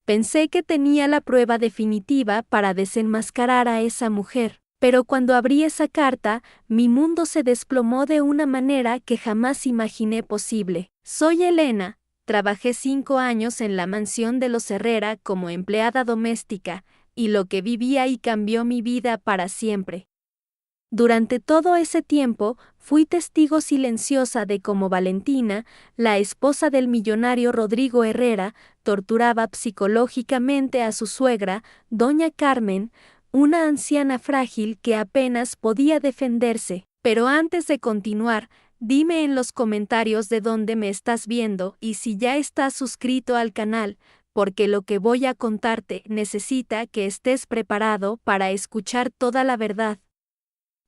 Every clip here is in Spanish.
Pensé que tenía la prueba definitiva para desenmascarar a esa mujer, pero cuando abrí esa carta, mi mundo se desplomó de una manera que jamás imaginé posible. Soy Elena, trabajé 5 años en la mansión de los Herrera como empleada doméstica, y lo que viví ahí cambió mi vida para siempre. Durante todo ese tiempo, fui testigo silenciosa de cómo Valentina, la esposa del millonario Rodrigo Herrera, torturaba psicológicamente a su suegra, doña Carmen, una anciana frágil que apenas podía defenderse. Pero antes de continuar, dime en los comentarios de dónde me estás viendo y si ya estás suscrito al canal, porque lo que voy a contarte necesita que estés preparado para escuchar toda la verdad.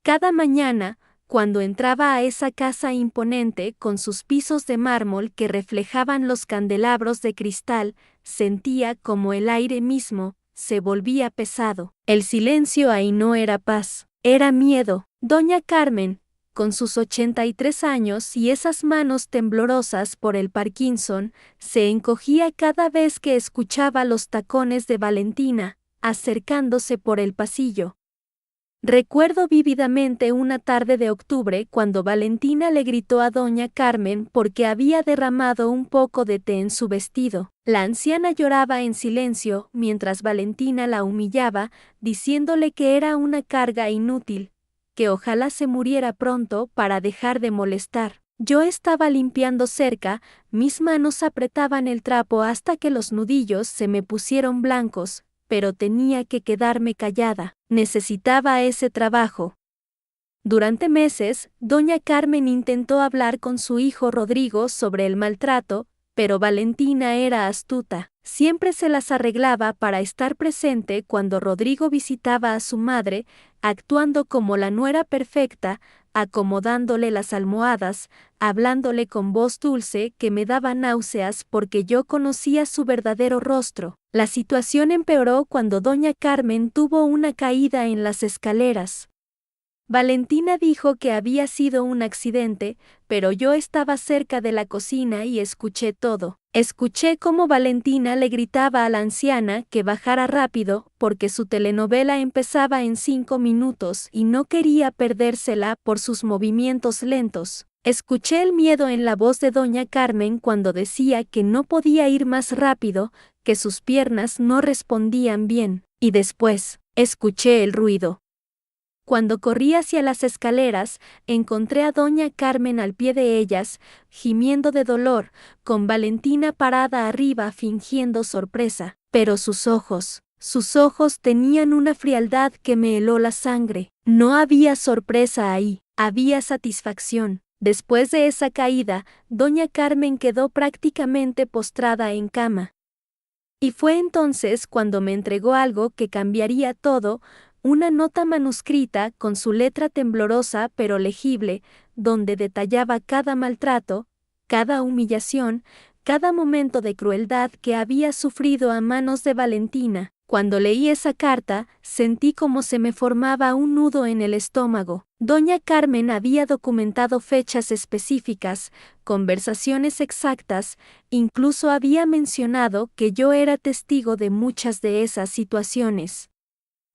Cada mañana, cuando entraba a esa casa imponente con sus pisos de mármol que reflejaban los candelabros de cristal, sentía como el aire mismo se volvía pesado. El silencio ahí no era paz, era miedo. Doña Carmen, con sus 83 años y esas manos temblorosas por el Parkinson, se encogía cada vez que escuchaba los tacones de Valentina, acercándose por el pasillo. Recuerdo vívidamente una tarde de octubre cuando Valentina le gritó a doña Carmen porque había derramado un poco de té en su vestido. La anciana lloraba en silencio mientras Valentina la humillaba, diciéndole que era una carga inútil, que ojalá se muriera pronto para dejar de molestar. Yo estaba limpiando cerca, mis manos apretaban el trapo hasta que los nudillos se me pusieron blancos, pero tenía que quedarme callada. Necesitaba ese trabajo. Durante meses, doña Carmen intentó hablar con su hijo Rodrigo sobre el maltrato, pero Valentina era astuta. Siempre se las arreglaba para estar presente cuando Rodrigo visitaba a su madre, actuando como la nuera perfecta, acomodándole las almohadas, hablándole con voz dulce que me daba náuseas porque yo conocía su verdadero rostro. La situación empeoró cuando doña Carmen tuvo una caída en las escaleras. Valentina dijo que había sido un accidente, pero yo estaba cerca de la cocina y escuché todo. Escuché cómo Valentina le gritaba a la anciana que bajara rápido porque su telenovela empezaba en 5 minutos y no quería perdérsela por sus movimientos lentos. Escuché el miedo en la voz de doña Carmen cuando decía que no podía ir más rápido, que sus piernas no respondían bien. Y después, escuché el ruido. Cuando corrí hacia las escaleras, encontré a doña Carmen al pie de ellas, gimiendo de dolor, con Valentina parada arriba fingiendo sorpresa. Pero sus ojos tenían una frialdad que me heló la sangre. No había sorpresa ahí, había satisfacción. Después de esa caída, doña Carmen quedó prácticamente postrada en cama. Y fue entonces cuando me entregó algo que cambiaría todo, una nota manuscrita con su letra temblorosa pero legible, donde detallaba cada maltrato, cada humillación, cada momento de crueldad que había sufrido a manos de Valentina. Cuando leí esa carta, sentí como se me formaba un nudo en el estómago. Doña Carmen había documentado fechas específicas, conversaciones exactas, incluso había mencionado que yo era testigo de muchas de esas situaciones.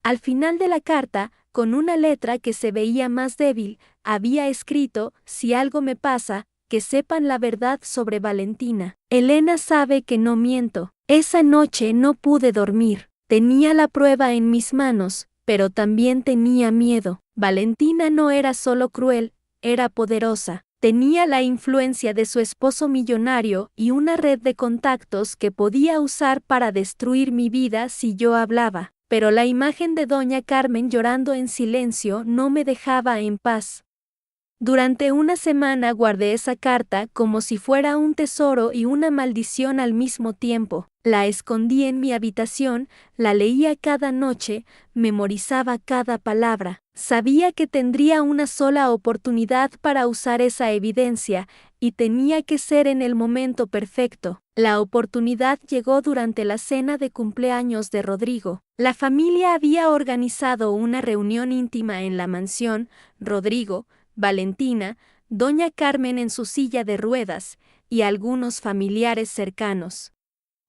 Al final de la carta, con una letra que se veía más débil, había escrito: si algo me pasa, que sepan la verdad sobre Valentina. Elena sabe que no miento. Esa noche no pude dormir. Tenía la prueba en mis manos, pero también tenía miedo. Valentina no era solo cruel, era poderosa. Tenía la influencia de su esposo millonario y una red de contactos que podía usar para destruir mi vida si yo hablaba. Pero la imagen de doña Carmen llorando en silencio no me dejaba en paz. Durante una semana guardé esa carta como si fuera un tesoro y una maldición al mismo tiempo. La escondí en mi habitación, la leía cada noche, memorizaba cada palabra. Sabía que tendría una sola oportunidad para usar esa evidencia, y tenía que ser en el momento perfecto. La oportunidad llegó durante la cena de cumpleaños de Rodrigo. La familia había organizado una reunión íntima en la mansión. Rodrigo, Valentina, doña Carmen en su silla de ruedas, y algunos familiares cercanos.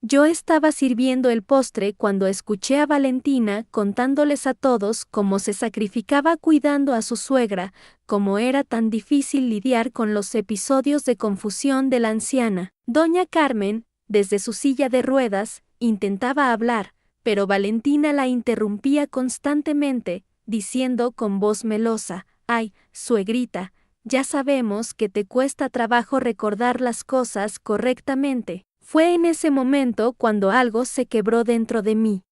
Yo estaba sirviendo el postre cuando escuché a Valentina contándoles a todos cómo se sacrificaba cuidando a su suegra, cómo era tan difícil lidiar con los episodios de confusión de la anciana. Doña Carmen, desde su silla de ruedas, intentaba hablar, pero Valentina la interrumpía constantemente, diciendo con voz melosa: «Ay, suegrita, ya sabemos que te cuesta trabajo recordar las cosas correctamente». Fue en ese momento cuando algo se quebró dentro de mí.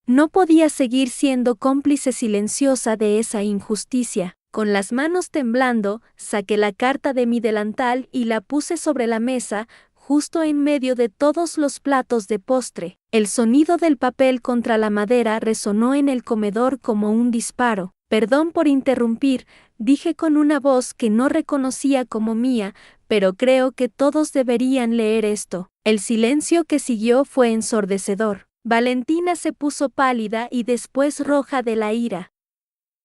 No podía seguir siendo cómplice silenciosa de esa injusticia. Con las manos temblando, saqué la carta de mi delantal y la puse sobre la mesa, justo en medio de todos los platos de postre. El sonido del papel contra la madera resonó en el comedor como un disparo. «Perdón por interrumpir», dije con una voz que no reconocía como mía, pero creo que todos deberían leer esto. El silencio que siguió fue ensordecedor. Valentina se puso pálida y después roja de la ira.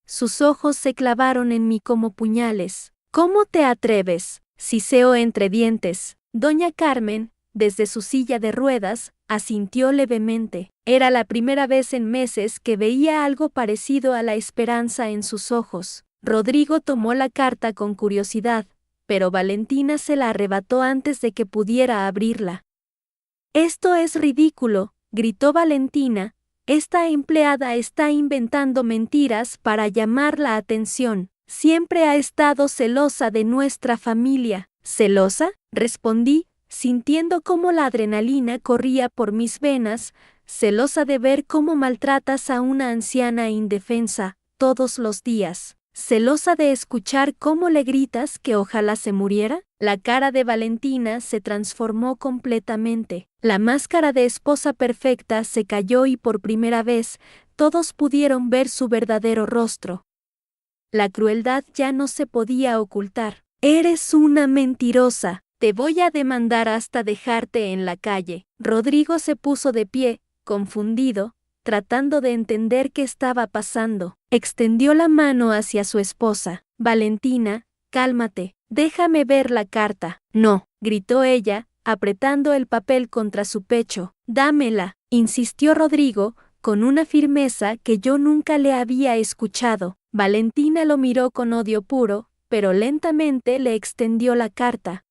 Sus ojos se clavaron en mí como puñales. «¿Cómo te atreves?», siseó entre dientes. Doña Carmen, desde su silla de ruedas, asintió levemente. Era la primera vez en meses que veía algo parecido a la esperanza en sus ojos. Rodrigo tomó la carta con curiosidad, pero Valentina se la arrebató antes de que pudiera abrirla. «Esto es ridículo», gritó Valentina. «Esta empleada está inventando mentiras para llamar la atención. Siempre ha estado celosa de nuestra familia». «¿Celosa?», respondí, sintiendo cómo la adrenalina corría por mis venas, celosa de ver cómo maltratas a una anciana indefensa, todos los días. ¿Celosa de escuchar cómo le gritas que ojalá se muriera? La cara de Valentina se transformó completamente. La máscara de esposa perfecta se cayó y por primera vez todos pudieron ver su verdadero rostro. La crueldad ya no se podía ocultar. «Eres una mentirosa. Te voy a demandar hasta dejarte en la calle». Rodrigo se puso de pie, confundido, tratando de entender qué estaba pasando. Extendió la mano hacia su esposa. «Valentina, cálmate, déjame ver la carta». «No», gritó ella, apretando el papel contra su pecho. «Dámela», insistió Rodrigo, con una firmeza que yo nunca le había escuchado. Valentina lo miró con odio puro, pero lentamente le extendió la carta.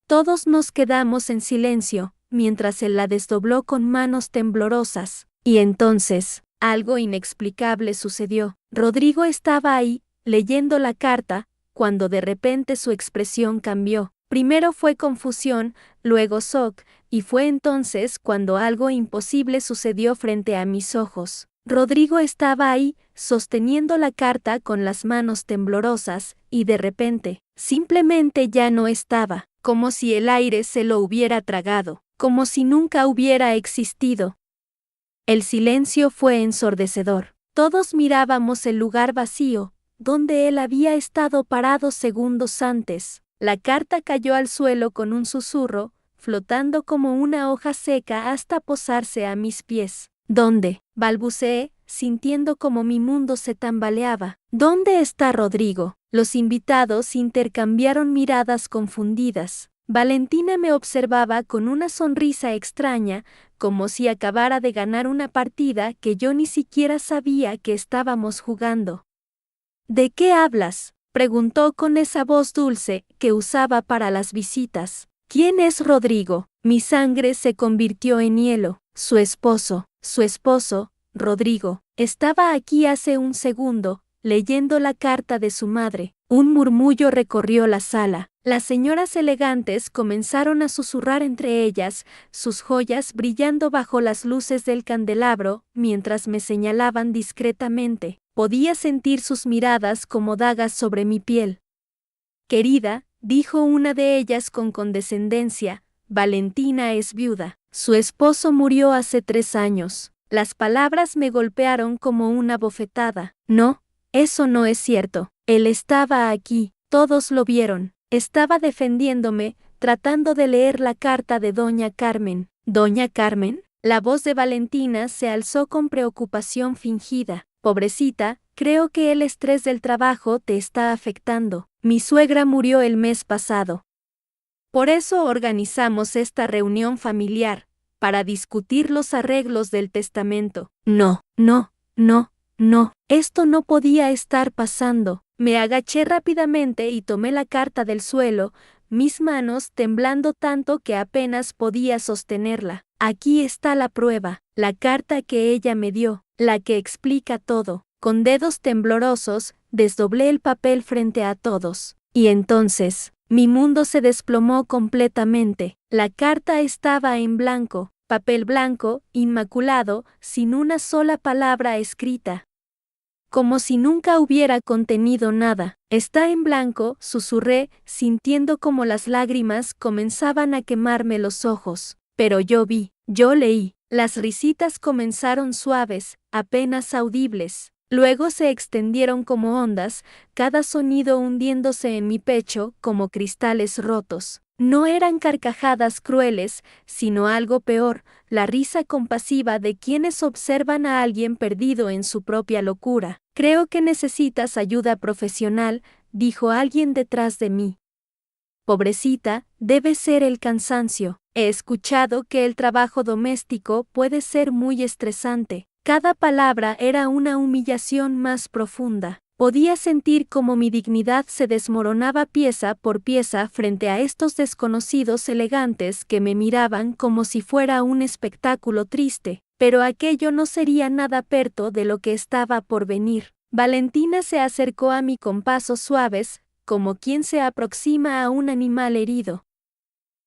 Todos nos quedamos en silencio, mientras él la desdobló con manos temblorosas. Y entonces, algo inexplicable sucedió. Rodrigo estaba ahí, leyendo la carta, cuando de repente su expresión cambió. Primero fue confusión, luego shock, y fue entonces cuando algo imposible sucedió frente a mis ojos. Rodrigo estaba ahí, sosteniendo la carta con las manos temblorosas, y de repente, simplemente ya no estaba, como si el aire se lo hubiera tragado, como si nunca hubiera existido. El silencio fue ensordecedor. Todos mirábamos el lugar vacío, donde él había estado parado segundos antes. La carta cayó al suelo con un susurro, flotando como una hoja seca hasta posarse a mis pies. «¿Dónde?», balbuceé, sintiendo como mi mundo se tambaleaba. «¿Dónde está Rodrigo?». Los invitados intercambiaron miradas confundidas. Valentina me observaba con una sonrisa extraña, como si acabara de ganar una partida que yo ni siquiera sabía que estábamos jugando. «¿De qué hablas?», preguntó con esa voz dulce que usaba para las visitas. «¿Quién es Rodrigo?». Mi sangre se convirtió en hielo. Su esposo, Rodrigo, estaba aquí hace un segundo, leyendo la carta de su madre. Un murmullo recorrió la sala. Las señoras elegantes comenzaron a susurrar entre ellas, sus joyas brillando bajo las luces del candelabro, mientras me señalaban discretamente. Podía sentir sus miradas como dagas sobre mi piel. «Querida», dijo una de ellas con condescendencia, «Valentina es viuda. Su esposo murió hace 3 años». Las palabras me golpearon como una bofetada. «No, eso no es cierto. Él estaba aquí, todos lo vieron». Estaba defendiéndome, tratando de leer la carta de Doña Carmen. «¿Doña Carmen?». La voz de Valentina se alzó con preocupación fingida. «Pobrecita, creo que el estrés del trabajo te está afectando. Mi suegra murió el mes pasado. Por eso organizamos esta reunión familiar, para discutir los arreglos del testamento. No, no, no, no, esto no podía estar pasando. Me agaché rápidamente y tomé la carta del suelo, mis manos temblando tanto que apenas podía sostenerla. Aquí está la prueba, la carta que ella me dio, la que explica todo. Con dedos temblorosos, desdoblé el papel frente a todos. Y entonces, mi mundo se desplomó completamente. La carta estaba en blanco, papel blanco, inmaculado, sin una sola palabra escrita. Como si nunca hubiera contenido nada. Está en blanco, susurré, sintiendo como las lágrimas comenzaban a quemarme los ojos. Pero yo vi, yo leí. Las risitas comenzaron suaves, apenas audibles. Luego se extendieron como ondas, cada sonido hundiéndose en mi pecho como cristales rotos. No eran carcajadas crueles, sino algo peor, la risa compasiva de quienes observan a alguien perdido en su propia locura. Creo que necesitas ayuda profesional, dijo alguien detrás de mí. Pobrecita, debe ser el cansancio. He escuchado que el trabajo doméstico puede ser muy estresante. Cada palabra era una humillación más profunda. Podía sentir cómo mi dignidad se desmoronaba pieza por pieza frente a estos desconocidos elegantes que me miraban como si fuera un espectáculo triste, pero aquello no sería nada perto de lo que estaba por venir. Valentina se acercó a mí con pasos suaves, como quien se aproxima a un animal herido.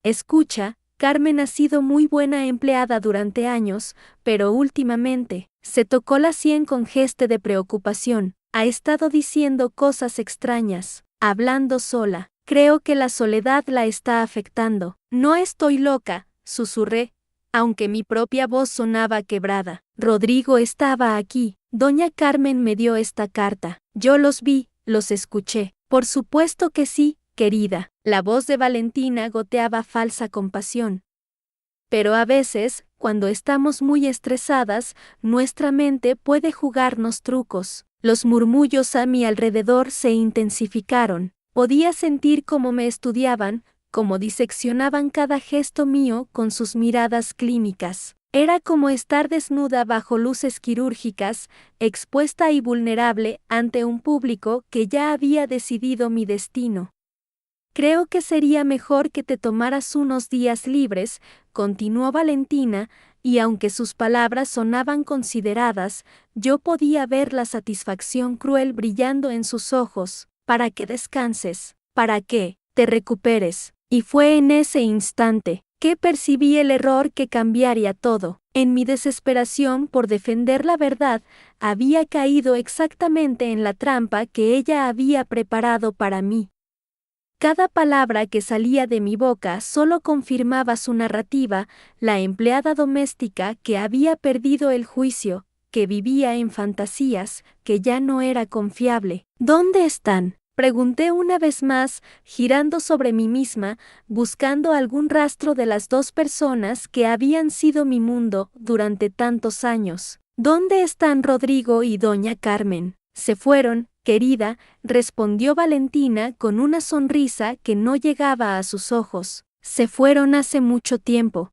Escucha, Carmen ha sido muy buena empleada durante años, pero últimamente, se tocó la sien con gesto de preocupación. Ha estado diciendo cosas extrañas, hablando sola. Creo que la soledad la está afectando. No estoy loca, susurré, aunque mi propia voz sonaba quebrada. Rodrigo estaba aquí. Doña Carmen me dio esta carta. Yo los vi, los escuché. Por supuesto que sí, querida. La voz de Valentina goteaba falsa compasión. Pero a veces, cuando estamos muy estresadas, nuestra mente puede jugarnos trucos. Los murmullos a mi alrededor se intensificaron. Podía sentir cómo me estudiaban, cómo diseccionaban cada gesto mío con sus miradas clínicas. Era como estar desnuda bajo luces quirúrgicas, expuesta y vulnerable ante un público que ya había decidido mi destino. Creo que sería mejor que te tomaras unos días libres, continuó Valentina, y aunque sus palabras sonaban consideradas, yo podía ver la satisfacción cruel brillando en sus ojos. Para que descanses, para que te recuperes. Y fue en ese instante que percibí el error que cambiaría todo. En mi desesperación por defender la verdad, había caído exactamente en la trampa que ella había preparado para mí. Cada palabra que salía de mi boca solo confirmaba su narrativa, la empleada doméstica que había perdido el juicio, que vivía en fantasías, que ya no era confiable. ¿Dónde están? Pregunté una vez más, girando sobre mí misma, buscando algún rastro de las dos personas que habían sido mi mundo durante tantos años. ¿Dónde están Rodrigo y doña Carmen? Se fueron, querida, respondió Valentina con una sonrisa que no llegaba a sus ojos. Se fueron hace mucho tiempo.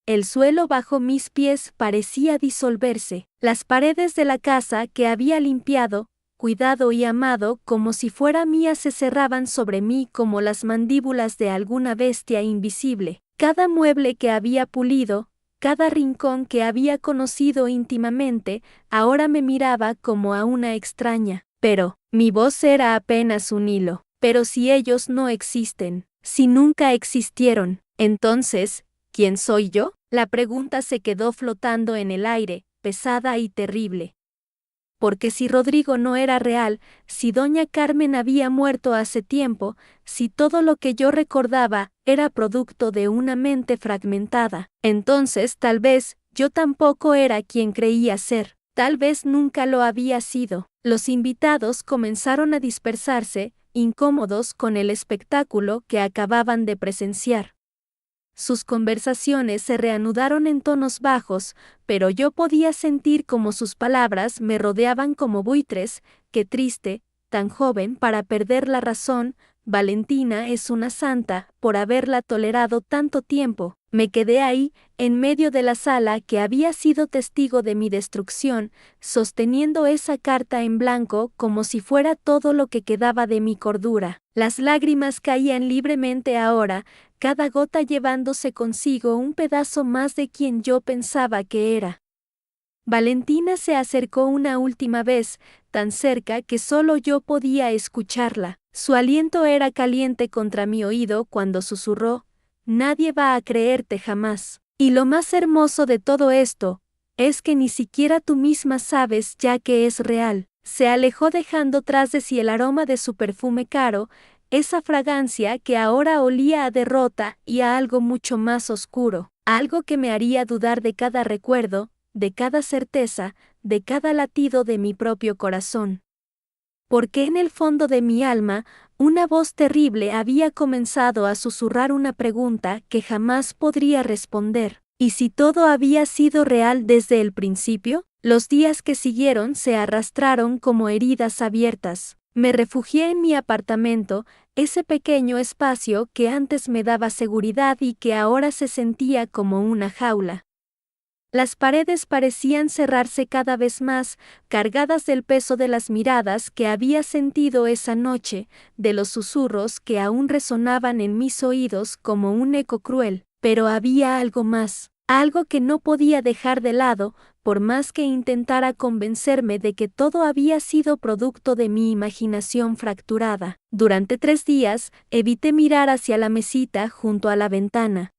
El suelo bajo mis pies parecía disolverse. Las paredes de la casa que había limpiado, cuidado y amado como si fuera mía se cerraban sobre mí como las mandíbulas de alguna bestia invisible. Cada mueble que había pulido, cada rincón que había conocido íntimamente, ahora me miraba como a una extraña. Pero, mi voz era apenas un hilo. Pero si ellos no existen, si nunca existieron, entonces, ¿quién soy yo? La pregunta se quedó flotando en el aire, pesada y terrible. Porque si Rodrigo no era real, si doña Carmen había muerto hace tiempo, si todo lo que yo recordaba era producto de una mente fragmentada, entonces tal vez yo tampoco era quien creía ser, tal vez nunca lo había sido. Los invitados comenzaron a dispersarse, incómodos con el espectáculo que acababan de presenciar. Sus conversaciones se reanudaron en tonos bajos, pero yo podía sentir como sus palabras me rodeaban como buitres. Qué triste, tan joven para perder la razón, Valentina es una santa, por haberla tolerado tanto tiempo. Me quedé ahí, en medio de la sala que había sido testigo de mi destrucción, sosteniendo esa carta en blanco como si fuera todo lo que quedaba de mi cordura. Las lágrimas caían libremente ahora, cada gota llevándose consigo un pedazo más de quien yo pensaba que era. Valentina se acercó una última vez, tan cerca que solo yo podía escucharla. Su aliento era caliente contra mi oído cuando susurró: «Nadie va a creerte jamás. Y lo más hermoso de todo esto es que ni siquiera tú misma sabes ya que es real». Se alejó dejando tras de sí el aroma de su perfume caro, esa fragancia que ahora olía a derrota y a algo mucho más oscuro, algo que me haría dudar de cada recuerdo, de cada certeza, de cada latido de mi propio corazón. Porque en el fondo de mi alma, una voz terrible había comenzado a susurrar una pregunta que jamás podría responder. ¿Y si todo había sido real desde el principio? Los días que siguieron se arrastraron como heridas abiertas. Me refugié en mi apartamento, ese pequeño espacio que antes me daba seguridad y que ahora se sentía como una jaula. Las paredes parecían cerrarse cada vez más, cargadas del peso de las miradas que había sentido esa noche, de los susurros que aún resonaban en mis oídos como un eco cruel. Pero había algo más, algo que no podía dejar de lado, por más que intentara convencerme de que todo había sido producto de mi imaginación fracturada. Durante 3 días, evité mirar hacia la mesita junto a la ventana.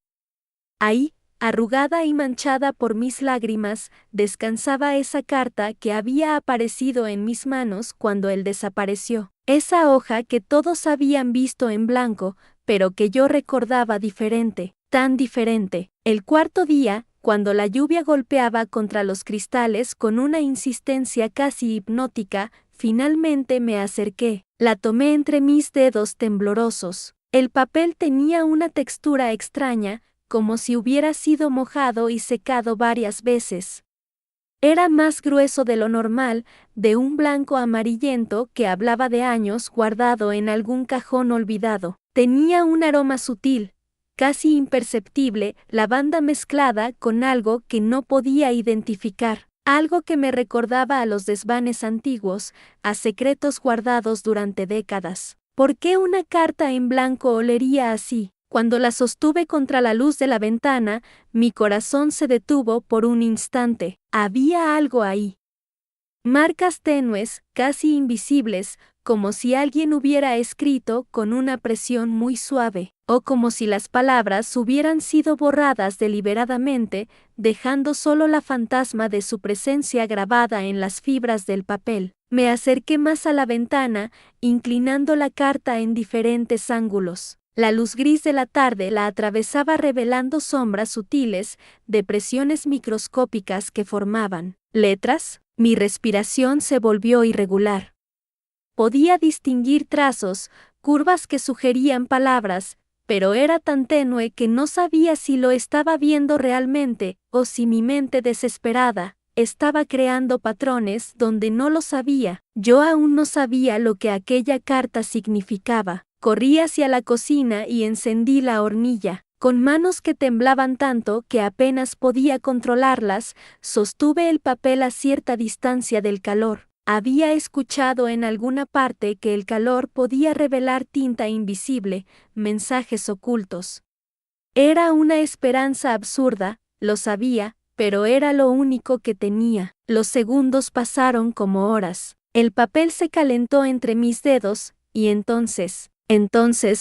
Ahí, arrugada y manchada por mis lágrimas, descansaba esa carta que había aparecido en mis manos cuando él desapareció. Esa hoja que todos habían visto en blanco, pero que yo recordaba diferente, tan diferente. El 4.º día, cuando la lluvia golpeaba contra los cristales con una insistencia casi hipnótica, finalmente me acerqué. La tomé entre mis dedos temblorosos. El papel tenía una textura extraña, como si hubiera sido mojado y secado varias veces. Era más grueso de lo normal, de un blanco amarillento que hablaba de años guardado en algún cajón olvidado. Tenía un aroma sutil, casi imperceptible, lavanda mezclada con algo que no podía identificar, algo que me recordaba a los desvanes antiguos, a secretos guardados durante décadas. ¿Por qué una carta en blanco olería así? Cuando la sostuve contra la luz de la ventana, mi corazón se detuvo por un instante. Había algo ahí. Marcas tenues, casi invisibles, como si alguien hubiera escrito con una presión muy suave, o como si las palabras hubieran sido borradas deliberadamente, dejando solo la fantasma de su presencia grabada en las fibras del papel. Me acerqué más a la ventana, inclinando la carta en diferentes ángulos. La luz gris de la tarde la atravesaba revelando sombras sutiles, depresiones microscópicas que formaban letras. Mi respiración se volvió irregular. Podía distinguir trazos, curvas que sugerían palabras, pero era tan tenue que no sabía si lo estaba viendo realmente o si mi mente desesperada estaba creando patrones donde no lo sabía. Yo aún no sabía lo que aquella carta significaba. Corrí hacia la cocina y encendí la hornilla. Con manos que temblaban tanto que apenas podía controlarlas, sostuve el papel a cierta distancia del calor. Había escuchado en alguna parte que el calor podía revelar tinta invisible, mensajes ocultos. Era una esperanza absurda, lo sabía, pero era lo único que tenía. Los segundos pasaron como horas. El papel se calentó entre mis dedos, y entonces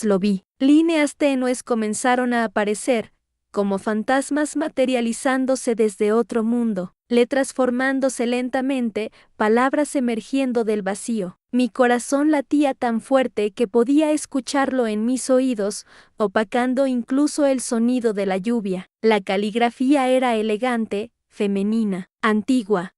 lo vi. Líneas tenues comenzaron a aparecer, como fantasmas materializándose desde otro mundo, letras formándose lentamente, palabras emergiendo del vacío. Mi corazón latía tan fuerte que podía escucharlo en mis oídos, opacando incluso el sonido de la lluvia. La caligrafía era elegante, femenina, antigua.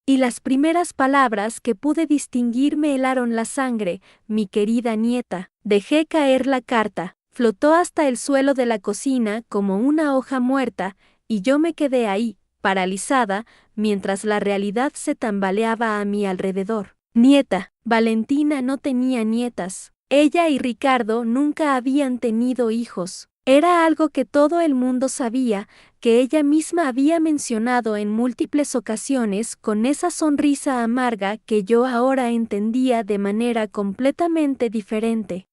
Y las primeras palabras que pude distinguir me helaron la sangre: mi querida nieta. Dejé caer la carta, flotó hasta el suelo de la cocina como una hoja muerta, y yo me quedé ahí, paralizada, mientras la realidad se tambaleaba a mi alrededor. Nieta. Valentina no tenía nietas. Ella y Ricardo nunca habían tenido hijos. Era algo que todo el mundo sabía, que ella misma había mencionado en múltiples ocasiones con esa sonrisa amarga que yo ahora entendía de manera completamente diferente.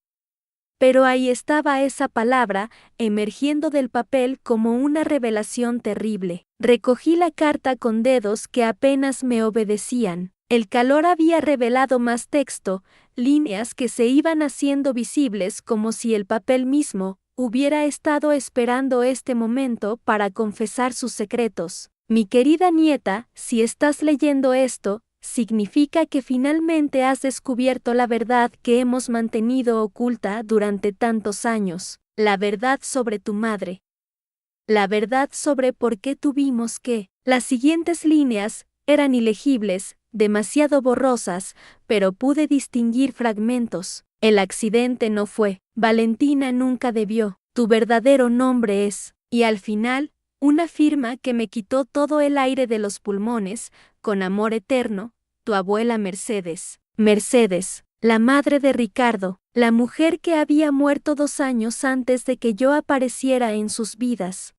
Pero ahí estaba esa palabra, emergiendo del papel como una revelación terrible. Recogí la carta con dedos que apenas me obedecían. El calor había revelado más texto, líneas que se iban haciendo visibles como si el papel mismo hubiera estado esperando este momento para confesar sus secretos. Mi querida nieta, si estás leyendo esto, significa que finalmente has descubierto la verdad que hemos mantenido oculta durante tantos años, la verdad sobre tu madre. La verdad sobre por qué tuvimos que. Las siguientes líneas eran ilegibles, demasiado borrosas, pero pude distinguir fragmentos. El accidente no fue. Valentina nunca debió. Tu verdadero nombre es. Y al final, una firma que me quitó todo el aire de los pulmones, con amor eterno, tu abuela Mercedes. Mercedes, la madre de Ricardo, la mujer que había muerto 2 años antes de que yo apareciera en sus vidas.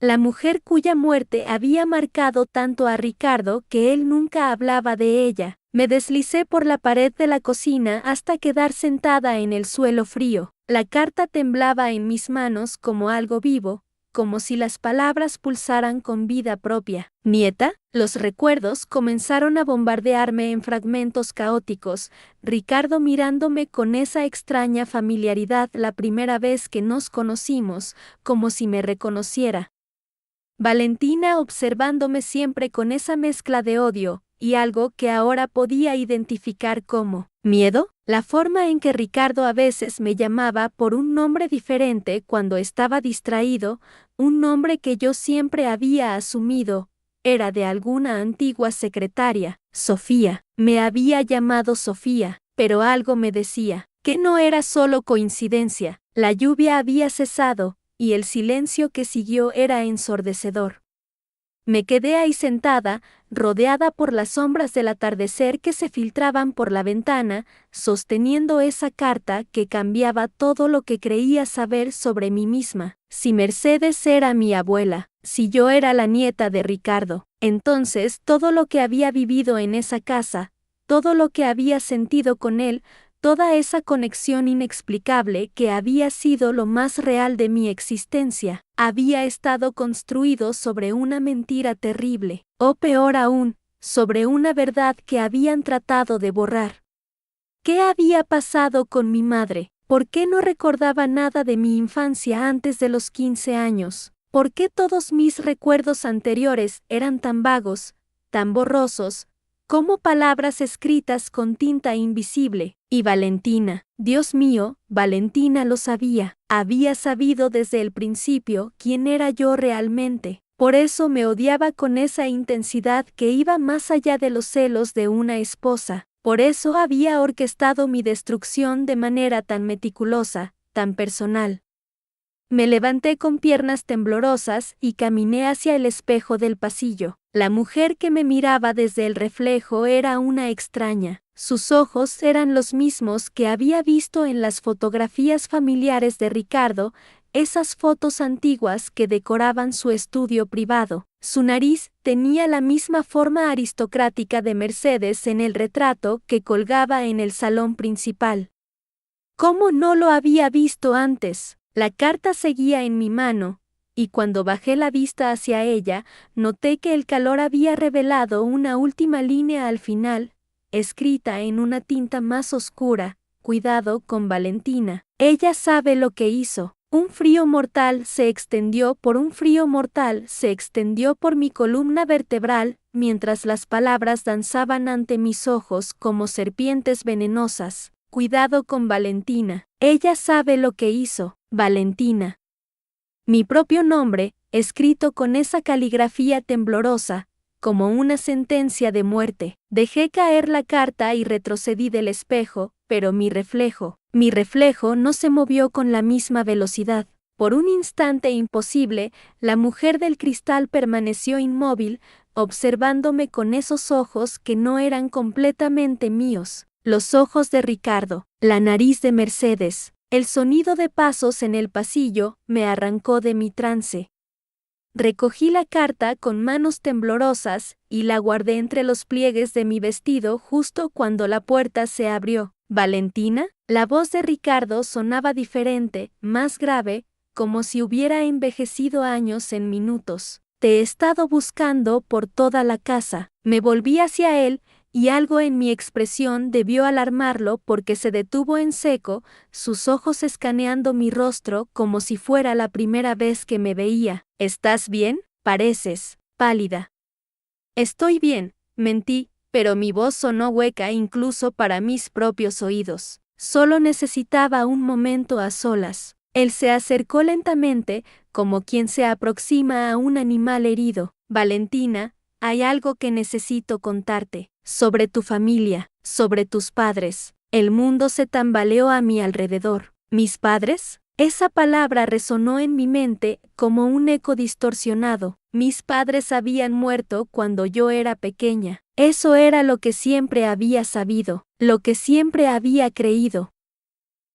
La mujer cuya muerte había marcado tanto a Ricardo que él nunca hablaba de ella. Me deslicé por la pared de la cocina hasta quedar sentada en el suelo frío. La carta temblaba en mis manos como algo vivo, como si las palabras pulsaran con vida propia. Nieta, los recuerdos comenzaron a bombardearme en fragmentos caóticos, Ricardo mirándome con esa extraña familiaridad la primera vez que nos conocimos, como si me reconociera. Valentina observándome siempre con esa mezcla de odio, y algo que ahora podía identificar como miedo, la forma en que Ricardo a veces me llamaba por un nombre diferente cuando estaba distraído, un nombre que yo siempre había asumido, era de alguna antigua secretaria, Sofía. Me había llamado Sofía, pero algo me decía que no era solo coincidencia. La lluvia había cesado, y el silencio que siguió era ensordecedor. Me quedé ahí sentada, rodeada por las sombras del atardecer que se filtraban por la ventana, sosteniendo esa carta que cambiaba todo lo que creía saber sobre mí misma. Si Mercedes era mi abuela, si yo era la nieta de Ricardo, entonces todo lo que había vivido en esa casa, todo lo que había sentido con él, toda esa conexión inexplicable que había sido lo más real de mi existencia, había estado construido sobre una mentira terrible, o peor aún, sobre una verdad que habían tratado de borrar. ¿Qué había pasado con mi madre? ¿Por qué no recordaba nada de mi infancia antes de los 15 años? ¿Por qué todos mis recuerdos anteriores eran tan vagos, tan borrosos, como palabras escritas con tinta invisible? Y Valentina, Dios mío, Valentina lo sabía. Había sabido desde el principio quién era yo realmente. Por eso me odiaba con esa intensidad que iba más allá de los celos de una esposa. Por eso había orquestado mi destrucción de manera tan meticulosa, tan personal. Me levanté con piernas temblorosas y caminé hacia el espejo del pasillo. La mujer que me miraba desde el reflejo era una extraña. Sus ojos eran los mismos que había visto en las fotografías familiares de Ricardo, esas fotos antiguas que decoraban su estudio privado. Su nariz tenía la misma forma aristocrática de Mercedes en el retrato que colgaba en el salón principal. ¿Cómo no lo había visto antes? La carta seguía en mi mano, y cuando bajé la vista hacia ella, noté que el calor había revelado una última línea al final, escrita en una tinta más oscura: cuidado con Valentina. Ella sabe lo que hizo. Un frío mortal se extendió por mi columna vertebral, mientras las palabras danzaban ante mis ojos como serpientes venenosas. Cuidado con Valentina. Ella sabe lo que hizo. Valentina. Mi propio nombre, escrito con esa caligrafía temblorosa, como una sentencia de muerte. Dejé caer la carta y retrocedí del espejo, pero mi reflejo no se movió con la misma velocidad. Por un instante imposible, la mujer del cristal permaneció inmóvil, observándome con esos ojos que no eran completamente míos. los ojos de Ricardo, la nariz de Mercedes, el sonido de pasos en el pasillo me arrancó de mi trance. Recogí la carta con manos temblorosas y la guardé entre los pliegues de mi vestido justo cuando la puerta se abrió. ¿Valentina? La voz de Ricardo sonaba diferente, más grave, como si hubiera envejecido años en minutos. Te he estado buscando por toda la casa. Me volví hacia él y algo en mi expresión debió alarmarlo porque se detuvo en seco, sus ojos escaneando mi rostro como si fuera la primera vez que me veía. ¿Estás bien? Pareces pálida. Estoy bien, mentí, pero mi voz sonó hueca incluso para mis propios oídos. Solo necesitaba un momento a solas. Él se acercó lentamente, como quien se aproxima a un animal herido. Valentina, hay algo que necesito contarte. Sobre tu familia, sobre tus padres. El mundo se tambaleó a mi alrededor. ¿Mis padres? Esa palabra resonó en mi mente como un eco distorsionado. Mis padres habían muerto cuando yo era pequeña. Eso era lo que siempre había sabido, lo que siempre había creído.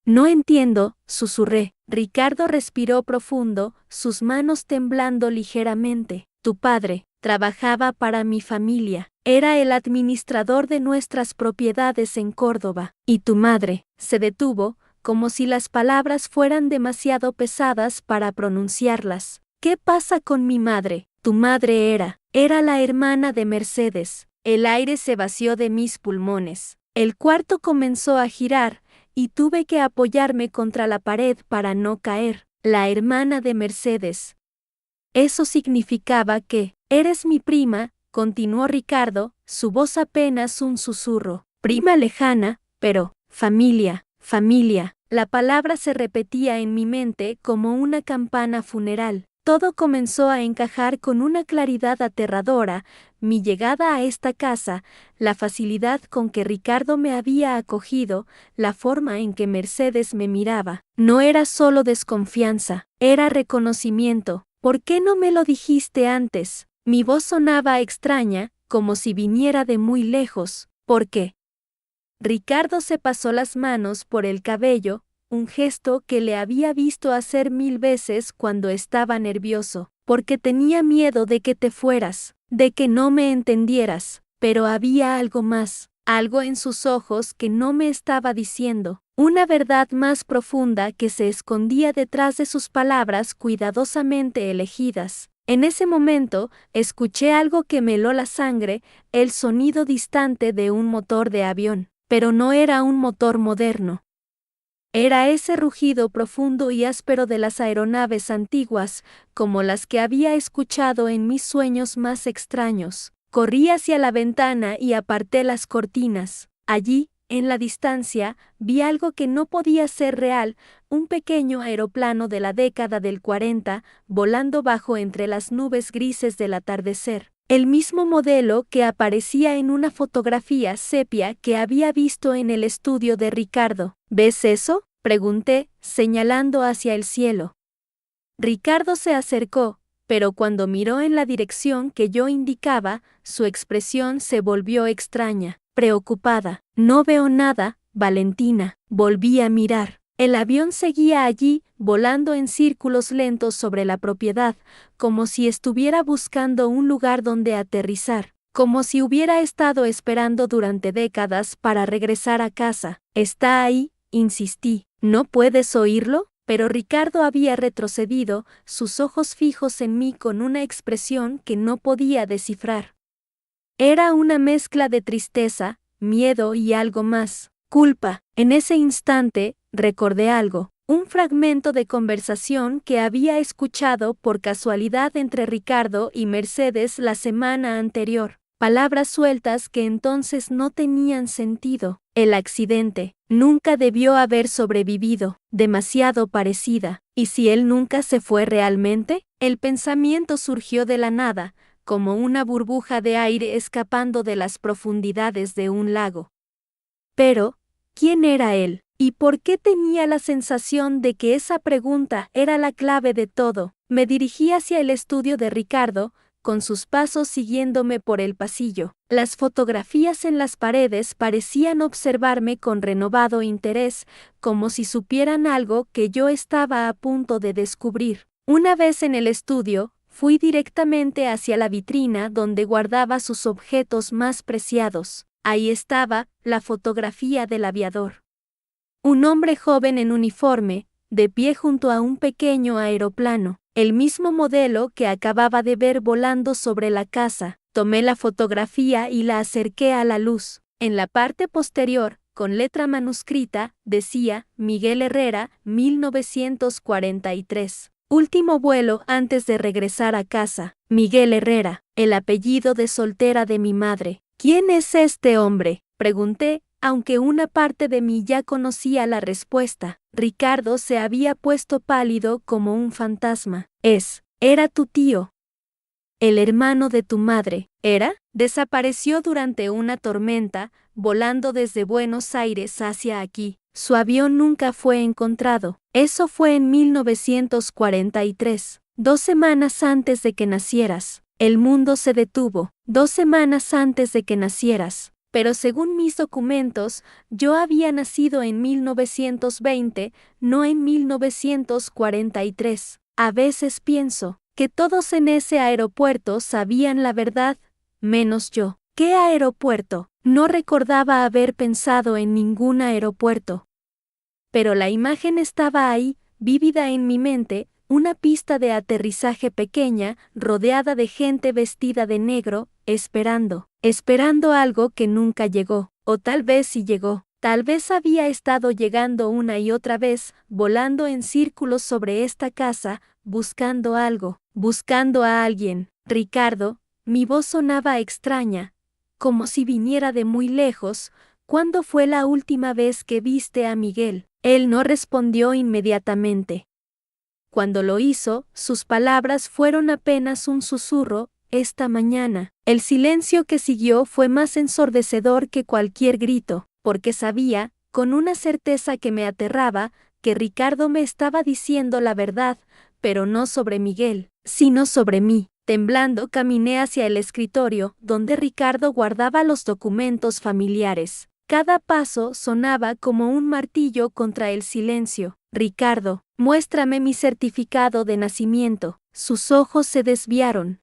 No entiendo, susurré. Ricardo respiró profundo, sus manos temblando ligeramente. Tu padre trabajaba para mi familia. Era el administrador de nuestras propiedades en Córdoba. Y tu madre se detuvo, como si las palabras fueran demasiado pesadas para pronunciarlas. ¿Qué pasa con mi madre? Tu madre era la hermana de Mercedes. El aire se vació de mis pulmones. El cuarto comenzó a girar, y tuve que apoyarme contra la pared para no caer. La hermana de Mercedes. Eso significaba que, eres mi prima, continuó Ricardo, su voz apenas un susurro. Prima lejana, pero, familia, familia. La palabra se repetía en mi mente como una campana funeral. Todo comenzó a encajar con una claridad aterradora, mi llegada a esta casa, la facilidad con que Ricardo me había acogido, la forma en que Mercedes me miraba. No era solo desconfianza, era reconocimiento. ¿Por qué no me lo dijiste antes? Mi voz sonaba extraña, como si viniera de muy lejos. ¿Por qué? Ricardo se pasó las manos por el cabello, un gesto que le había visto hacer 1000 veces cuando estaba nervioso, porque tenía miedo de que te fueras, de que no me entendieras, pero había algo más, algo en sus ojos que no me estaba diciendo, una verdad más profunda que se escondía detrás de sus palabras cuidadosamente elegidas. En ese momento, escuché algo que me heló la sangre, el sonido distante de un motor de avión, pero no era un motor moderno. Era ese rugido profundo y áspero de las aeronaves antiguas, como las que había escuchado en mis sueños más extraños. Corrí hacia la ventana y aparté las cortinas. Allí, en la distancia, vi algo que no podía ser real, un pequeño aeroplano de la década del 40, volando bajo entre las nubes grises del atardecer. El mismo modelo que aparecía en una fotografía sepia que había visto en el estudio de Ricardo. ¿Ves eso?, pregunté, señalando hacia el cielo. Ricardo se acercó, pero cuando miró en la dirección que yo indicaba, su expresión se volvió extraña, preocupada. No veo nada, Valentina. Volví a mirar. El avión seguía allí, volando en círculos lentos sobre la propiedad, como si estuviera buscando un lugar donde aterrizar, como si hubiera estado esperando durante décadas para regresar a casa. Está ahí, insistí. ¿No puedes oírlo? Pero Ricardo había retrocedido, sus ojos fijos en mí con una expresión que no podía descifrar. Era una mezcla de tristeza, miedo y algo más. Culpa. En ese instante, recordé algo, un fragmento de conversación que había escuchado por casualidad entre Ricardo y Mercedes la semana anterior. Palabras sueltas que entonces no tenían sentido. El accidente. Nunca debió haber sobrevivido. Demasiado parecida. ¿Y si él nunca se fue realmente? El pensamiento surgió de la nada, como una burbuja de aire escapando de las profundidades de un lago. Pero, ¿quién era él? ¿Y por qué tenía la sensación de que esa pregunta era la clave de todo? Me dirigí hacia el estudio de Ricardo, con sus pasos siguiéndome por el pasillo. Las fotografías en las paredes parecían observarme con renovado interés, como si supieran algo que yo estaba a punto de descubrir. Una vez en el estudio, fui directamente hacia la vitrina donde guardaba sus objetos más preciados. Ahí estaba la fotografía del aviador. Un hombre joven en uniforme, de pie junto a un pequeño aeroplano, el mismo modelo que acababa de ver volando sobre la casa. Tomé la fotografía y la acerqué a la luz. En la parte posterior, con letra manuscrita, decía Miguel Herrera, 1943. Último vuelo antes de regresar a casa. Miguel Herrera, el apellido de soltera de mi madre. ¿Quién es este hombre?, pregunté, aunque una parte de mí ya conocía la respuesta. Ricardo se había puesto pálido como un fantasma. Era tu tío. El hermano de tu madre. ¿Era? Desapareció durante una tormenta, volando desde Buenos Aires hacia aquí. Su avión nunca fue encontrado. Eso fue en 1943, 2 semanas antes de que nacieras. El mundo se detuvo, 2 semanas antes de que nacieras. Pero según mis documentos, yo había nacido en 1920, no en 1943. A veces pienso que todos en ese aeropuerto sabían la verdad, menos yo. ¿Qué aeropuerto? No recordaba haber pensado en ningún aeropuerto. Pero la imagen estaba ahí, vívida en mi mente, una pista de aterrizaje pequeña, rodeada de gente vestida de negro, esperando algo que nunca llegó, o tal vez sí llegó. Tal vez había estado llegando una y otra vez, volando en círculos sobre esta casa, buscando algo, buscando a alguien. Ricardo, mi voz sonaba extraña, como si viniera de muy lejos. ¿Cuándo fue la última vez que viste a Miguel? Él no respondió inmediatamente. Cuando lo hizo, sus palabras fueron apenas un susurro, esta mañana. El silencio que siguió fue más ensordecedor que cualquier grito, porque sabía, con una certeza que me aterraba, que Ricardo me estaba diciendo la verdad, pero no sobre Miguel, sino sobre mí. Temblando caminé hacia el escritorio, donde Ricardo guardaba los documentos familiares. Cada paso sonaba como un martillo contra el silencio. Ricardo, muéstrame mi certificado de nacimiento. Sus ojos se desviaron.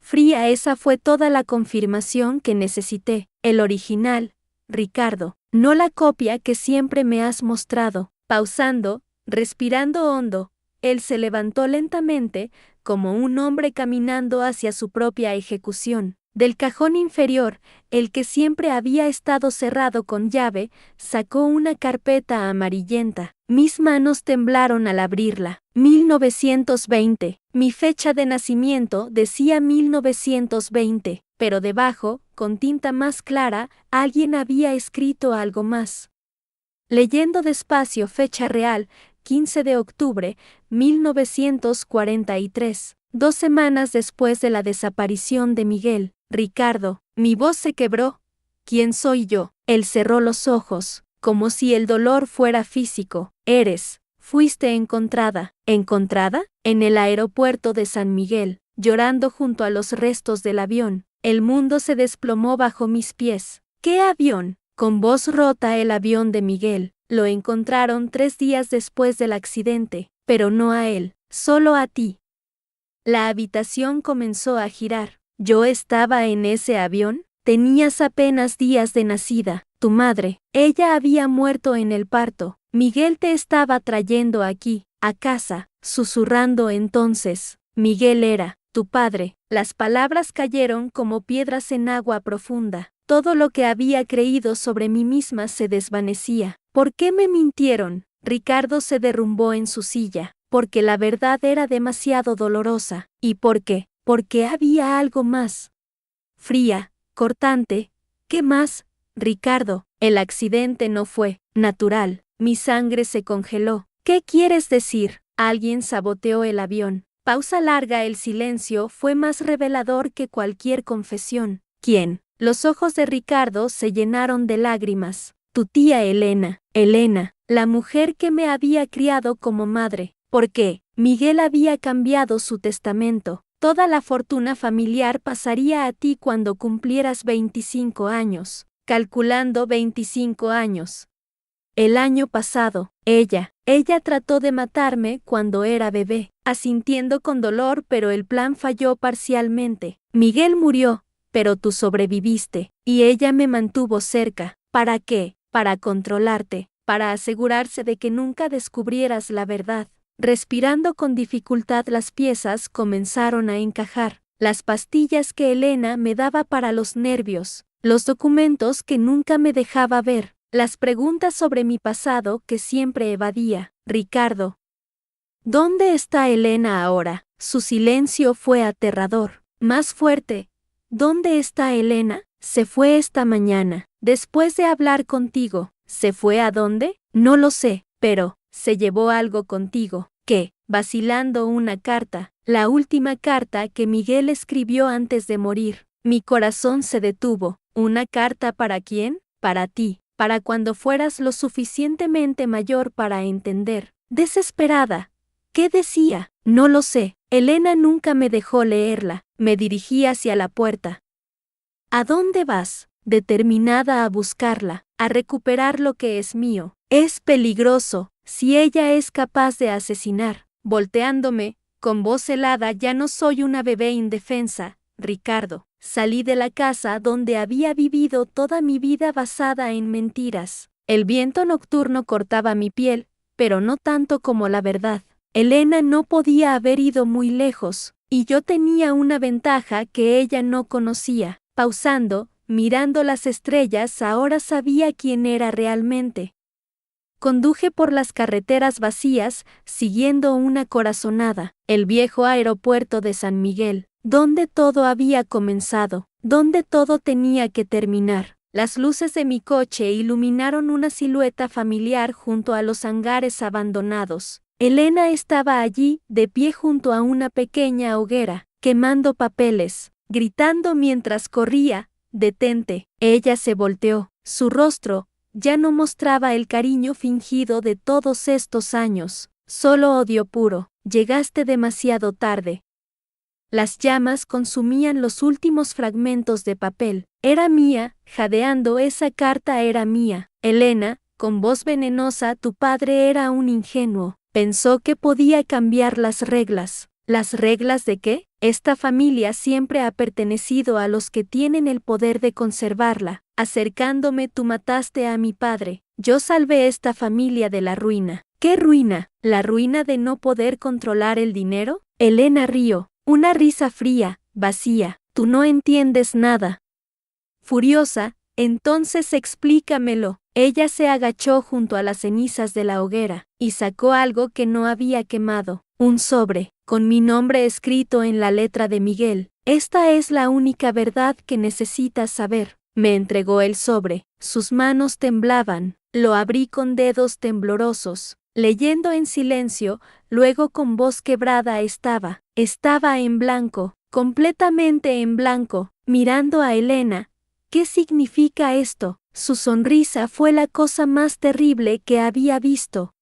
Fría, esa fue toda la confirmación que necesité. El original, Ricardo, no la copia que siempre me has mostrado. Pausando, respirando hondo, él se levantó lentamente, como un hombre caminando hacia su propia ejecución. Del cajón inferior, el que siempre había estado cerrado con llave, sacó una carpeta amarillenta. Mis manos temblaron al abrirla. 1920. Mi fecha de nacimiento decía 1920, pero debajo, con tinta más clara, alguien había escrito algo más. Leyendo despacio, fecha real, 15 de octubre, 1943. 2 semanas después de la desaparición de Miguel. Ricardo, mi voz se quebró. ¿Quién soy yo? Él cerró los ojos, como si el dolor fuera físico. Fuiste encontrada. ¿Encontrada? En el aeropuerto de San Miguel, llorando junto a los restos del avión. El mundo se desplomó bajo mis pies. ¿Qué avión? Con voz rota, el avión de Miguel. Lo encontraron 3 días después del accidente, pero no a él, solo a ti. La habitación comenzó a girar. ¿Yo estaba en ese avión? Tenías apenas días de nacida. Tu madre, ella había muerto en el parto. Miguel te estaba trayendo aquí, a casa, susurrando entonces. Miguel era tu padre. Las palabras cayeron como piedras en agua profunda. Todo lo que había creído sobre mí misma se desvanecía. ¿Por qué me mintieron? Ricardo se derrumbó en su silla. Porque la verdad era demasiado dolorosa. ¿Y por qué? Porque había algo más. Fría, cortante. ¿Qué más? Ricardo, el accidente no fue natural. Mi sangre se congeló. ¿Qué quieres decir? Alguien saboteó el avión. Pausa larga. El silencio fue más revelador que cualquier confesión. ¿Quién? Los ojos de Ricardo se llenaron de lágrimas. Tu tía Elena. Elena, la mujer que me había criado como madre. ¿Por qué? Miguel había cambiado su testamento. Toda la fortuna familiar pasaría a ti cuando cumplieras 25 años, calculando 25 años. El año pasado, ella trató de matarme cuando era bebé, asintiendo con dolor, pero el plan falló parcialmente. Miguel murió, pero tú sobreviviste, y ella me mantuvo cerca. ¿Para qué? Para controlarte, para asegurarse de que nunca descubrieras la verdad. Respirando con dificultad, las piezas comenzaron a encajar. Las pastillas que Elena me daba para los nervios, los documentos que nunca me dejaba ver, las preguntas sobre mi pasado que siempre evadía. Ricardo. ¿Dónde está Elena ahora? Su silencio fue aterrador. Más fuerte. ¿Dónde está Elena? Se fue esta mañana, después de hablar contigo. ¿Se fue a dónde? No lo sé, pero se llevó algo contigo. ¿Qué? Vacilando, una carta, la última carta que Miguel escribió antes de morir. Mi corazón se detuvo. ¿Una carta para quién? Para ti, para cuando fueras lo suficientemente mayor para entender. Desesperada. ¿Qué decía? No lo sé. Elena nunca me dejó leerla. Me dirigí hacia la puerta. ¿A dónde vas? Determinada a buscarla, a recuperar lo que es mío. Es peligroso, si ella es capaz de asesinar. Volteándome, con voz helada, ya no soy una bebé indefensa, Ricardo. Salí de la casa donde había vivido toda mi vida basada en mentiras. El viento nocturno cortaba mi piel, pero no tanto como la verdad. Elena no podía haber ido muy lejos, y yo tenía una ventaja que ella no conocía. Pausando, mirando las estrellas, ahora sabía quién era realmente. Conduje por las carreteras vacías, siguiendo una corazonada, el viejo aeropuerto de San Miguel, donde todo había comenzado, donde todo tenía que terminar. Las luces de mi coche iluminaron una silueta familiar junto a los hangares abandonados. Elena estaba allí, de pie junto a una pequeña hoguera, quemando papeles, gritando mientras corría. «Detente». Ella se volteó. Su rostro ya no mostraba el cariño fingido de todos estos años, solo odio puro. Llegaste demasiado tarde. Las llamas consumían los últimos fragmentos de papel. Era mía, jadeando, esa carta era mía. Elena, con voz venenosa, tu padre era un ingenuo. Pensó que podía cambiar las reglas. ¿Las reglas de qué? Esta familia siempre ha pertenecido a los que tienen el poder de conservarla. Acercándome, tú mataste a mi padre. Yo salvé esta familia de la ruina. ¿Qué ruina? ¿La ruina de no poder controlar el dinero? Elena rió. Una risa fría, vacía. Tú no entiendes nada. Furiosa, entonces explícamelo. Ella se agachó junto a las cenizas de la hoguera y sacó algo que no había quemado. Un sobre, con mi nombre escrito en la letra de Miguel. Esta es la única verdad que necesitas saber. Me entregó el sobre. Sus manos temblaban. Lo abrí con dedos temblorosos, leyendo en silencio, luego con voz quebrada estaba en blanco, completamente en blanco, mirando a Elena. ¿Qué significa esto? Su sonrisa fue la cosa más terrible que había visto.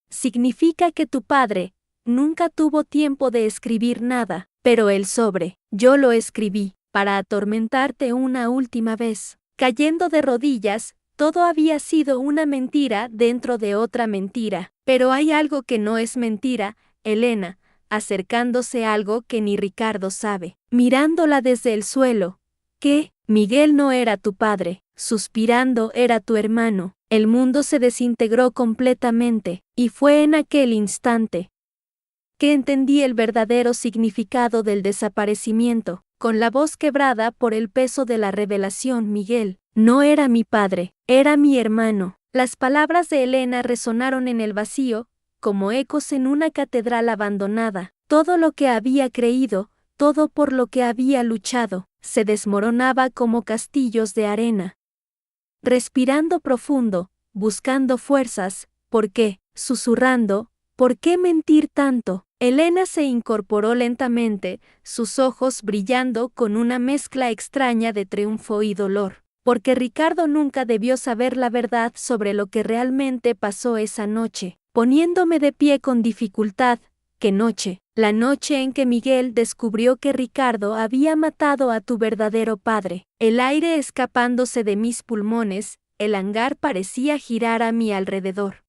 Significa que tu padre nunca tuvo tiempo de escribir nada, pero el sobre, yo lo escribí, para atormentarte una última vez. Cayendo de rodillas, todo había sido una mentira dentro de otra mentira. Pero hay algo que no es mentira, Elena, acercándose a algo que ni Ricardo sabe, mirándola desde el suelo. ¿Qué? Miguel no era tu padre, suspirando, era tu hermano. El mundo se desintegró completamente, y fue en aquel instante que entendí el verdadero significado del desaparecimiento. Con la voz quebrada por el peso de la revelación, Miguel no era mi padre, era mi hermano. Las palabras de Elena resonaron en el vacío, como ecos en una catedral abandonada. Todo lo que había creído, todo por lo que había luchado, se desmoronaba como castillos de arena. Respirando profundo, buscando fuerzas, ¿por qué? Susurrando, ¿por qué mentir tanto? Elena se incorporó lentamente, sus ojos brillando con una mezcla extraña de triunfo y dolor, porque Ricardo nunca debió saber la verdad sobre lo que realmente pasó esa noche. Poniéndome de pie con dificultad, ¿qué noche? La noche en que Miguel descubrió que Ricardo había matado a tu verdadero padre, el aire escapándose de mis pulmones, el hangar parecía girar a mi alrededor.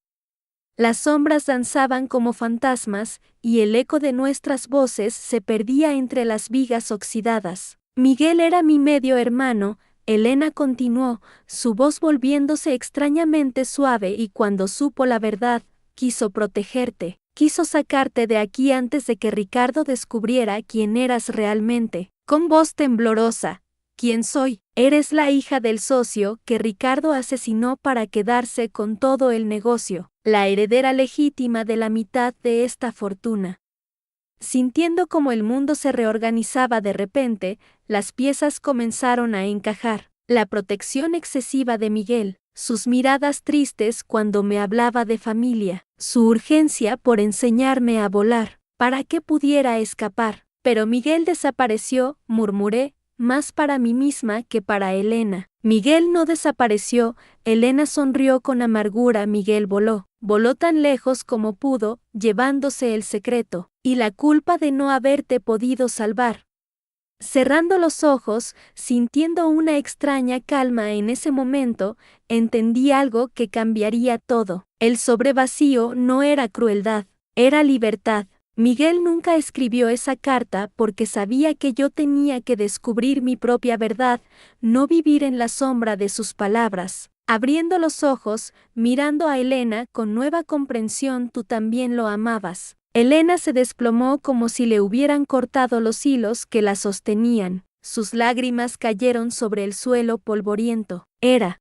Las sombras danzaban como fantasmas, y el eco de nuestras voces se perdía entre las vigas oxidadas. Miguel era mi medio hermano, Elena continuó, su voz volviéndose extrañamente suave, y cuando supo la verdad, quiso protegerte, quiso sacarte de aquí antes de que Ricardo descubriera quién eras realmente. Con voz temblorosa, ¿quién soy? Eres la hija del socio que Ricardo asesinó para quedarse con todo el negocio, la heredera legítima de la mitad de esta fortuna. Sintiendo cómo el mundo se reorganizaba de repente, las piezas comenzaron a encajar. La protección excesiva de Miguel, sus miradas tristes cuando me hablaba de familia, su urgencia por enseñarme a volar, para que pudiera escapar. Pero Miguel desapareció, murmuré, más para mí misma que para Elena. Miguel no desapareció, Elena sonrió con amargura. Miguel voló tan lejos como pudo, llevándose el secreto y la culpa de no haberte podido salvar. Cerrando los ojos, sintiendo una extraña calma en ese momento, entendí algo que cambiaría todo. El sobrevacío no era crueldad, era libertad. Miguel nunca escribió esa carta porque sabía que yo tenía que descubrir mi propia verdad, no vivir en la sombra de sus palabras. Abriendo los ojos, mirando a Elena con nueva comprensión, tú también lo amabas. Elena se desplomó como si le hubieran cortado los hilos que la sostenían. Sus lágrimas cayeron sobre el suelo polvoriento. Era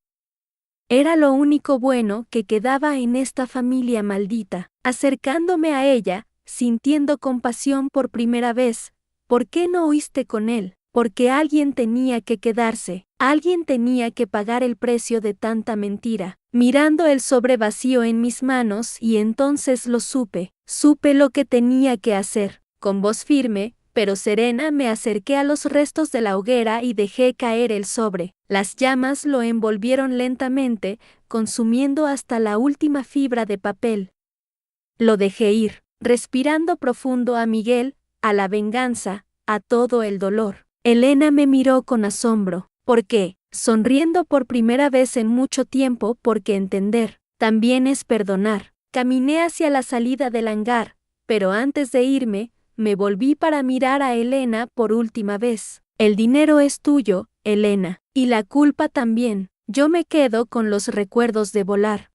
lo único bueno que quedaba en esta familia maldita. Acercándome a ella, sintiendo compasión por primera vez, ¿por qué no huiste con él? Porque alguien tenía que quedarse, alguien tenía que pagar el precio de tanta mentira. Mirando el sobre vacío en mis manos, y entonces lo supe lo que tenía que hacer. Con voz firme, pero serena, me acerqué a los restos de la hoguera y dejé caer el sobre. Las llamas lo envolvieron lentamente, consumiendo hasta la última fibra de papel. Lo dejé ir, respirando profundo a Miguel, a la venganza, a todo el dolor. Elena me miró con asombro. ¿Por qué? Sonriendo por primera vez en mucho tiempo, porque entender también es perdonar. Caminé hacia la salida del hangar, pero antes de irme, me volví para mirar a Elena por última vez. El dinero es tuyo, Elena, y la culpa también. Yo me quedo con los recuerdos de volar.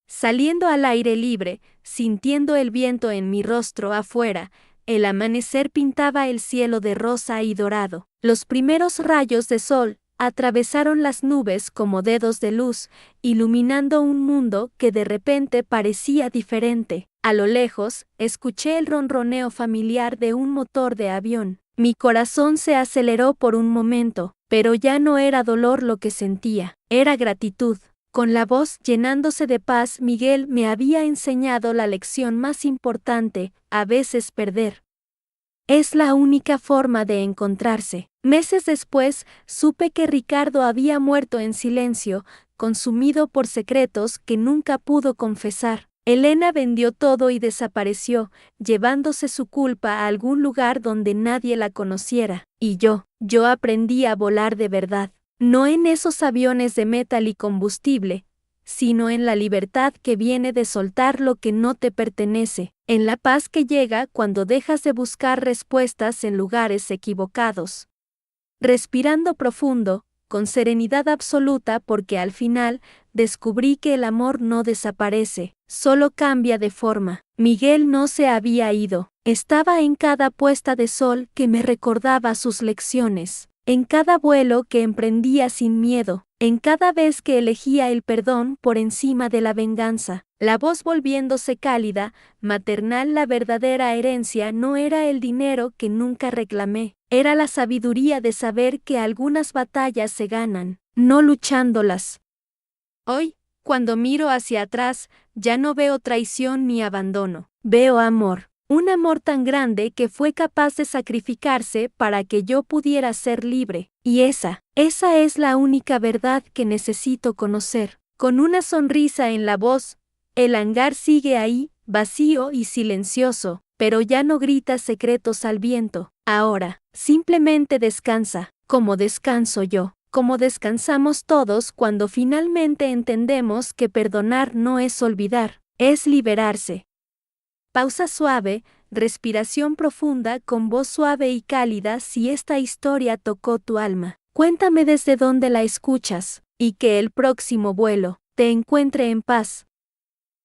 Saliendo al aire libre, sintiendo el viento en mi rostro afuera, el amanecer pintaba el cielo de rosa y dorado. Los primeros rayos de sol atravesaron las nubes como dedos de luz, iluminando un mundo que de repente parecía diferente. A lo lejos, escuché el ronroneo familiar de un motor de avión. Mi corazón se aceleró por un momento, pero ya no era dolor lo que sentía, era gratitud. Con la voz llenándose de paz, Miguel me había enseñado la lección más importante: a veces perder es la única forma de encontrarse. Meses después, supe que Ricardo había muerto en silencio, consumido por secretos que nunca pudo confesar. Elena vendió todo y desapareció, llevándose su culpa a algún lugar donde nadie la conociera. Y yo aprendí a volar de verdad. No en esos aviones de metal y combustible, sino en la libertad que viene de soltar lo que no te pertenece, en la paz que llega cuando dejas de buscar respuestas en lugares equivocados. Respirando profundo, con serenidad absoluta, porque al final descubrí que el amor no desaparece, solo cambia de forma. Miguel no se había ido, estaba en cada puesta de sol que me recordaba sus lecciones, en cada vuelo que emprendía sin miedo, en cada vez que elegía el perdón por encima de la venganza. La voz volviéndose cálida, maternal. La verdadera herencia no era el dinero que nunca reclamé, era la sabiduría de saber que algunas batallas se ganan, no luchándolas. Hoy, cuando miro hacia atrás, ya no veo traición ni abandono, veo amor. Un amor tan grande que fue capaz de sacrificarse para que yo pudiera ser libre. Y esa es la única verdad que necesito conocer. Con una sonrisa en la voz, el hangar sigue ahí, vacío y silencioso, pero ya no gritas secretos al viento. Ahora, simplemente descansa, como descanso yo, como descansamos todos cuando finalmente entendemos que perdonar no es olvidar, es liberarse. Pausa suave, respiración profunda con voz suave y cálida si esta historia tocó tu alma. Cuéntame desde dónde la escuchas, y que el próximo vuelo te encuentre en paz.